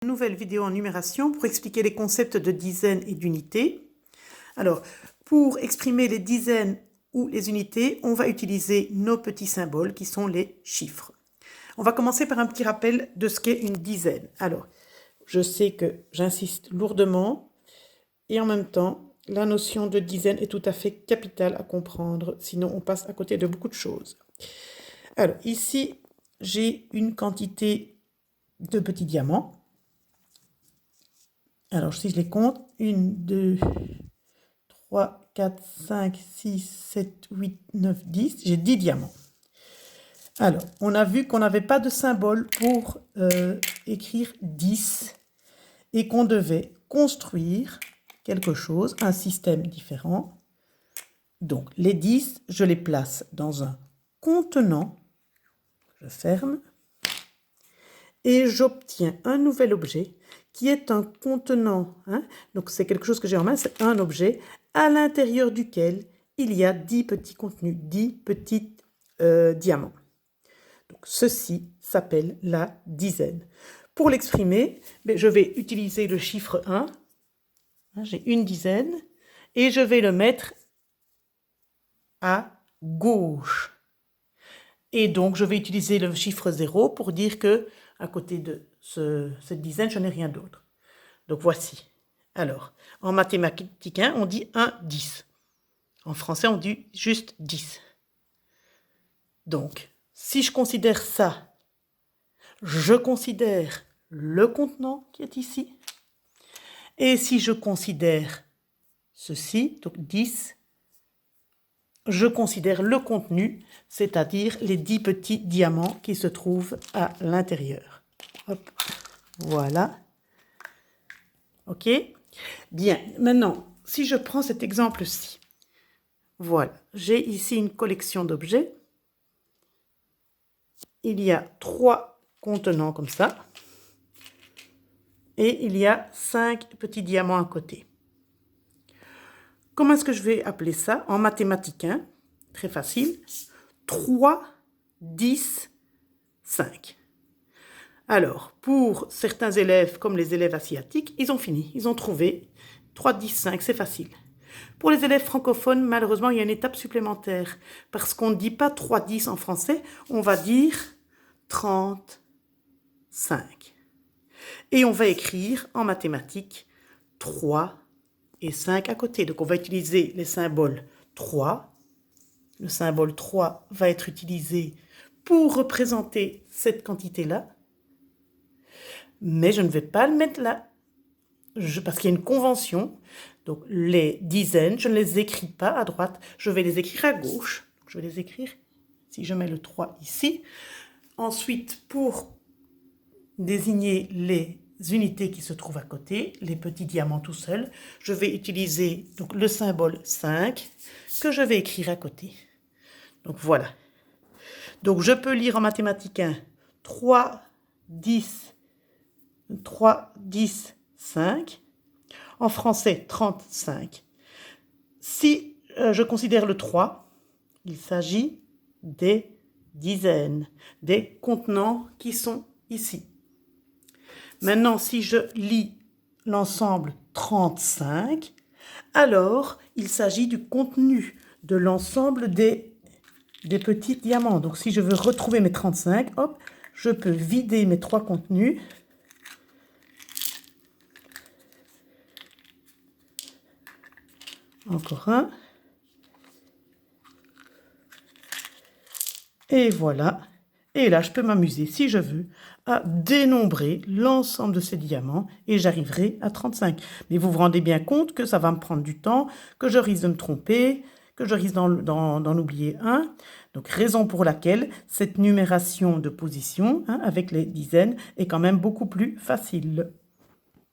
Nouvelle vidéo en numération pour expliquer les concepts de dizaines et d'unités. Alors, pour exprimer les dizaines ou les unités, on va utiliser nos petits symboles qui sont les chiffres. On va commencer par un petit rappel de ce qu'est une dizaine. Alors, je sais que j'insiste lourdement et en même temps, la notion de dizaine est tout à fait capitale à comprendre, sinon on passe à côté de beaucoup de choses. Alors, ici, j'ai une quantité de petits diamants. Alors, si je les compte, 1, 2, 3, 4, 5, 6, 7, 8, 9, 10. J'ai 10 diamants. Alors, on a vu qu'on n'avait pas de symbole pour écrire 10 et qu'on devait construire quelque chose, un système différent. Donc, les 10, je les place dans un contenant. Je ferme. Et j'obtiens un nouvel objet qui est un contenant. Donc, c'est quelque chose que j'ai en main, c'est un objet à l'intérieur duquel il y a 10 petits contenus, 10 petits diamants. Donc, ceci s'appelle la dizaine. Pour l'exprimer, je vais utiliser le chiffre 1. J'ai une dizaine et je vais le mettre à gauche. Et donc, je vais utiliser le chiffre 0 pour dire que à côté de cette dizaine, je n'ai rien d'autre. Donc, voici. Alors, en mathématiques, on dit 1, 10. En français, on dit juste 10. Donc, si je considère ça, je considère le contenant qui est ici. Et si je considère ceci, donc 10, je considère le contenu, c'est-à-dire les 10 petits diamants qui se trouvent à l'intérieur. Hop, voilà. OK? Bien, maintenant, si je prends cet exemple-ci, voilà, j'ai ici une collection d'objets. Il y a 3 contenants comme ça. Et il y a 5 petits diamants à côté. Comment est-ce que je vais appeler ça? En mathématiques, très facile. 3, 10, 5. Alors, pour certains élèves, comme les élèves asiatiques, ils ont fini. Ils ont trouvé 3, 10, 5, c'est facile. Pour les élèves francophones, malheureusement, il y a une étape supplémentaire. Parce qu'on ne dit pas 3, 10 en français, on va dire 35. Et on va écrire en mathématiques 3 et 5 à côté. Donc, on va utiliser les symboles 3. Le symbole 3 va être utilisé pour représenter cette quantité-là. Mais je ne vais pas le mettre là. Parce qu'il y a une convention. Donc, les dizaines, je ne les écris pas à droite. Je vais les écrire à gauche. Donc, je vais les écrire, si je mets le 3 ici. Ensuite, pour désigner les unités qui se trouvent à côté, les petits diamants tout seuls, je vais utiliser donc, le symbole 5 que je vais écrire à côté. Donc voilà. Donc je peux lire en mathématiques 3, 10, 5. En français, 35. Si je considère le 3, il s'agit des dizaines, des contenants qui sont ici. Maintenant, si je lis l'ensemble 35, alors il s'agit du contenu de l'ensemble des petits diamants. Donc, si je veux retrouver mes 35, hop, je peux vider mes 3 contenus. Encore un. Et voilà. Et là, je peux m'amuser, si je veux, à dénombrer l'ensemble de ces diamants et j'arriverai à 35. Mais vous vous rendez bien compte que ça va me prendre du temps, que je risque de me tromper, que je risque d'en oublier un. Donc, raison pour laquelle cette numération de position avec les dizaines est quand même beaucoup plus facile.